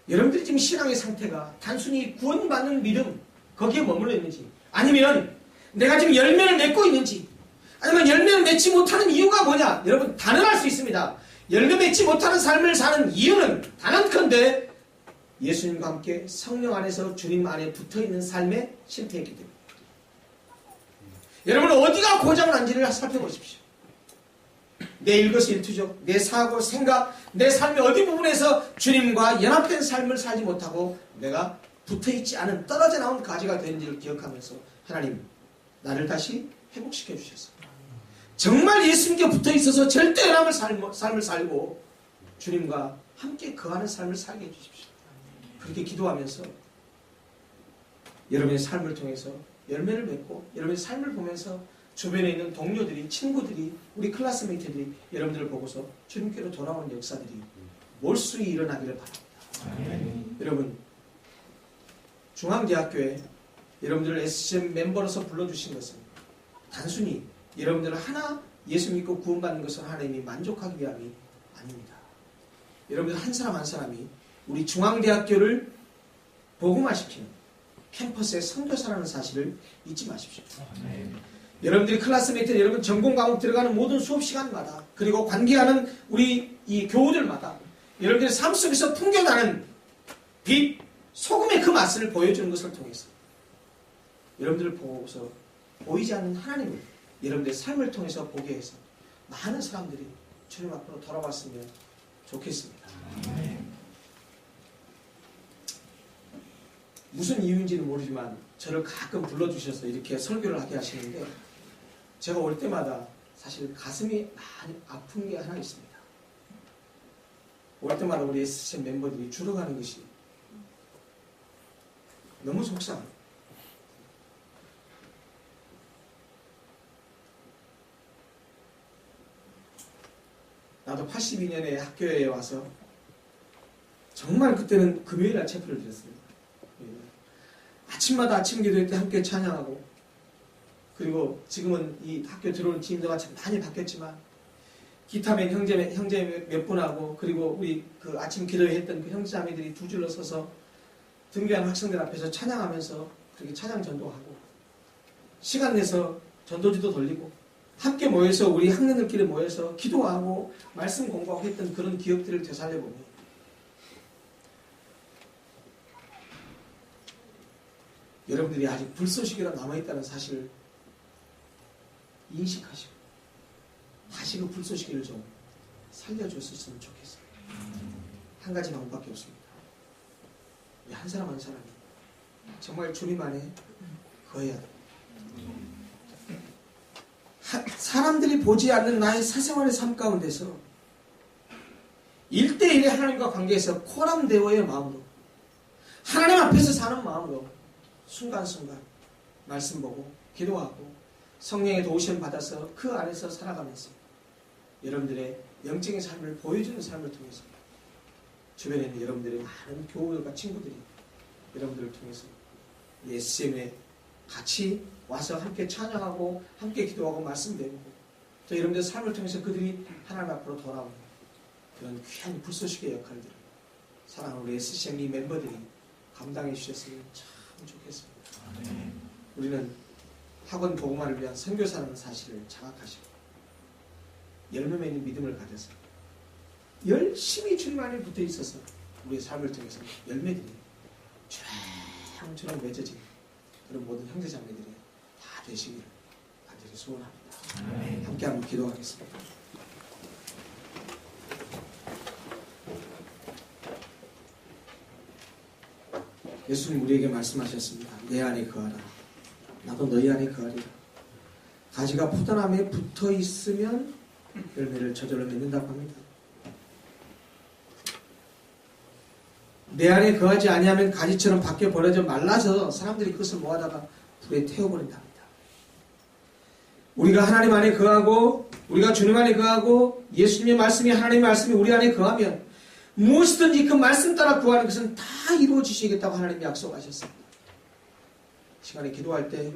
여러분들이 지금 신앙의 상태가 단순히 구원받는 믿음 거기에 머물러 있는지 아니면 내가 지금 열매를 맺고 있는지 아니면 열매를 맺지 못하는 이유가 뭐냐? 여러분 단언할 수 있습니다. 열매 맺지 못하는 삶을 사는 이유는 단언컨대 예수님과 함께 성령 안에서 주님 안에 붙어있는 삶에 실패했기 때문입니다. 여러분 어디가 고장을 난지를 살펴보십시오. 내 일거수일투족, 내 사고, 생각, 내 삶의 어디 부분에서 주님과 연합된 삶을 살지 못하고 내가 붙어있지 않은 떨어져 나온 가지가 되는지를 기억하면서 하나님 나를 다시 회복시켜 주셨습니다. 정말 예수님께 붙어있어서 절대 연합의 삶을 살고 주님과 함께 거하는 삶을 살게 해주십시오. 그렇게 기도하면서 여러분의 삶을 통해서 열매를 맺고 여러분의 삶을 보면서 주변에 있는 동료들이, 친구들이, 우리 클래스메이트들이 여러분들을 보고서 주님께로 돌아오는 역사들이 몰수히 일어나기를 바랍니다. 여러분 중앙대학교에 여러분들을 SCM 멤버로서 불러주신 것은 단순히 여러분들을 하나 예수 믿고 구원받는 것은 하나님이 만족하기 위함이 아닙니다. 여러분들 한 사람 한 사람이 우리 중앙대학교를 복음화시키는 캠퍼스의 선교사라는 사실을 잊지 마십시오. 여러분들이 클래스메이트, 여러분 전공 과목 들어가는 모든 수업 시간마다, 그리고 관계하는 우리 이 교우들마다 여러분들의 삶 속에서 풍겨나는 빛, 소금의 그 맛을 보여주는 것을 통해서 여러분들을 보고서 보이지 않는 하나님을 여러분들의 삶을 통해서 보게 해서 많은 사람들이 주님 앞으로 돌아왔으면 좋겠습니다. 무슨 이유인지는 모르지만 저를 가끔 불러주셔서 이렇게 설교를 하게 하시는데, 제가 올 때마다 사실 가슴이 많이 아픈 게 하나 있습니다. 올 때마다 우리 SCM 멤버들이 줄어가는 것이 너무 속상해요. 나도 82년에 학교에 와서 정말 그때는 금요일날 체프를 드렸습니다. 아침마다 아침 기도회 때 함께 찬양하고, 그리고 지금은 이 학교 들어오는 팀들과 참 많이 바뀌었지만 기타맨 형제 몇 분하고, 그리고 우리 그 아침 기도회 했던 그 형제자매들이 두 줄로 서서 등교하는 학생들 앞에서 찬양하면서 그렇게 찬양 전도하고, 시간 내서 전도지도 돌리고, 함께 모여서 우리 학년들끼리 모여서 기도하고 말씀 공부하고 했던 그런 기억들을 되살려보면 여러분들이 아직 불쏘시개가 남아있다는 사실을 인식하시고 다시 그 불쏘시개를 좀 살려줬으면 좋겠어요. 한 가지 방법밖에 없습니다. 우리 한 사람 한 사람이 정말 주님 안에 거해야 돼요. 사람들이 보지 않는 나의 사생활의 삶 가운데서 1대1의 하나님과 관계에서 코람데오의 마음으로, 하나님 앞에서 사는 마음으로 순간순간 말씀 보고 기도하고 성령의 도우심을 받아서 그 안에서 살아가면서 여러분들의 영적인 삶을 보여주는 삶을 통해서 주변에 있는 여러분들의 많은 교우들과 친구들이 여러분들을 통해서 SCM에 같이 와서 함께 찬양하고 함께 기도하고 말씀 배우고, 또 여러분들의 삶을 통해서 그들이 하나님 앞으로 돌아오는 그런 귀한 불쏘시개 역할들을 사랑하는 우리 SCM 멤버들이 감당해 주셨으면 참 좋겠습니다. 우리는 학원 복음화를 위한 선교사라는 사실을 자각하시고 열매 맺는 믿음을 가져서 열심히 주님 안에 붙어 있어서 우리의 삶을 통해서 열매들이 주렁주렁 맺어지는 그런 모든 형제자매들이 다 되시기를 간절히 소원합니다. 함께 한번 기도하겠습니다. 예수님 우리에게 말씀하셨습니다. 내 안에 거하라. 나도 너희 안에 거하리라. 가지가 포도나무에 붙어 있으면 열매를 저절로 맺는다고 합니다. 내 안에 거하지 아니하면 가지처럼 밖에 버려져 말라서 사람들이 그것을 모아다가 불에 태워버린답니다. 우리가 하나님 안에 거하고, 우리가 주님 안에 거하고, 예수님의 말씀이, 하나님의 말씀이 우리 안에 거하면 무엇이든지 그 말씀 따라 구하는 것은 다 이루어지시겠다고 하나님이 약속하셨습니다. 시간에 기도할 때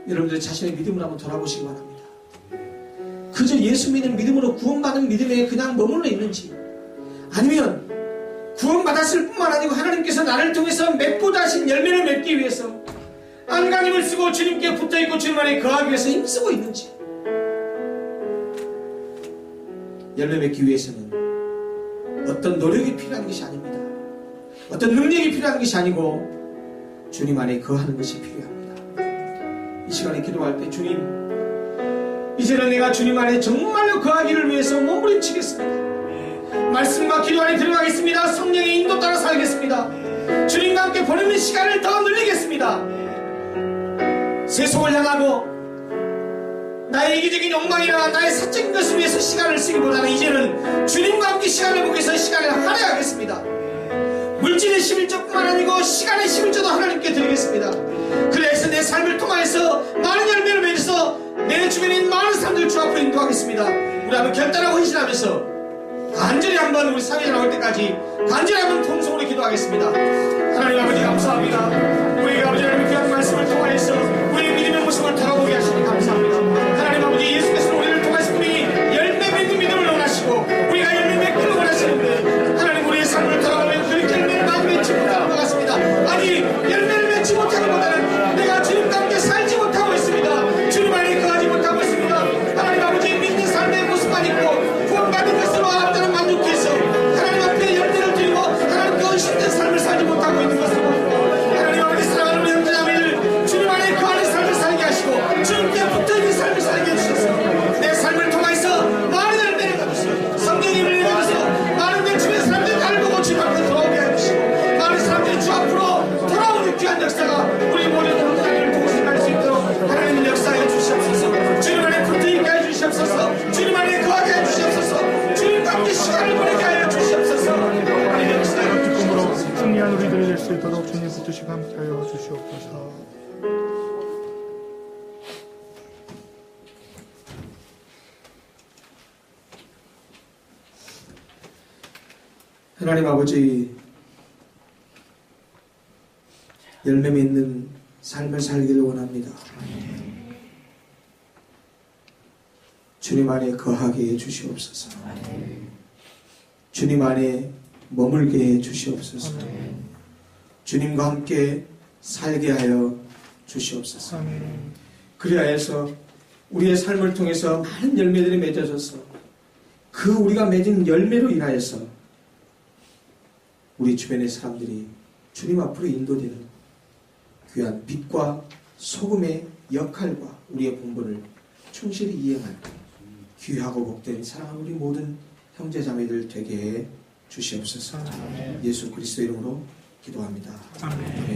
여러분들 자신의 믿음을 한번 돌아보시기 바랍니다. 그저 예수 믿는 믿음으로 구원받은 믿음에 그냥 머물러 있는지, 아니면 구원받았을 뿐만 아니고 하나님께서 나를 통해서 맺고자 하신 열매를 맺기 위해서 안간힘을 쓰고 주님께 붙어있고 주님 안에 거하기 위해서 힘쓰고 있는지. 열매 맺기 위해서는 어떤 노력이 필요한 것이 아닙니다. 어떤 능력이 필요한 것이 아니고 주님 안에 거하는 것이 필요합니다. 이 시간에 기도할 때 주님, 이제는 내가 주님 안에 정말로 거하기를 위해서 몸부림치겠습니다. 말씀과 기도 안에 들어가겠습니다. 성령의 인도 따라 살겠습니다. 주님과 함께 보내는 시간을 더 늘리겠습니다. 세속을 향하고 나의 이기적인 욕망이나 나의 사적인 것을 위해서 시간을 쓰기보다는 이제는 주님과 함께 시간을 보기 위해서 시간을 할애하겠습니다. 물질의 11조뿐만 아니고 시간의 11조도 하나님께 드리겠습니다. 그래서 내 삶을 통하여서 많은 열매를 맺어서 내 주변에 있는 많은 사람들을 주 앞으로 인도하겠습니다. 우리 한번 결단하고 헌신하면서 간절히 한번 우리 사회에 나올 때까지 간절히 한번 통성으로 기도하겠습니다. 하나님 아버지 감사합니다. 우리가 아버지 하나님의 귀한 말씀을 통하여서 우리의 믿음의 모습을 돌아보게 하시니 감사합니다. 하나님 아버지 하기보다는 내가 주님과 함께 살지 못하고 있습니다. 주님 안에 거하지 못하고 있습니다. 하나님 아버지 믿는 삶의 모습만 있고 구원받은 것으로 앞다는 만족해서 하나님 앞에 열매를 드리고 하나님께 헌신된 삶을 살지 못하고 있는 것으로 하나님 아버지 사랑하는 우리 형제자매를 주님 안에 거하는 삶을 살게 하시고 주님께 붙어있는 삶을 살게 해주셔서 내 삶을 통해서 많은 열매를 거두시고 성령님을 내려서 많은 내 주변 사람들이 나를 보고 주님 앞으로 돌아오게 해주시고 많은 사람들이 주 앞으로 돌아오는 귀한 역사가 우리 모든 하나님을 통신할 수 있도록 하나님의 역사해 주시옵소서. 주님 안에 붙어있게 해주시옵소서. 주님 안에 거하게 해주시옵소서. 주님과 함께 시간을 보내게 하여 주시옵소서. 하나님의 역사해 주시옵소서. 승리한 우리들이 될 수 있도록 주님 붙드시고 함께하여 주시옵소서. 하나님 아버지, 열매 맺는 삶을 살기를 원합니다. 주님 안에 거하게 해 주시옵소서. 주님 안에 머물게 해 주시옵소서. 주님과 함께 살게 하여 주시옵소서. 그리하 해서 우리의 삶을 통해서 많은 열매들이 맺어져서 그 우리가 맺은 열매로 인하여서 우리 주변의 사람들이 주님 앞으로 인도되는 귀한 빛과 소금의 역할과 우리의 본분을 충실히 이행할 귀하고 복된 사랑하는 우리 모든 형제자매들 되게 해 주시옵소서. 예수 그리스도 이름으로 기도합니다. 아멘.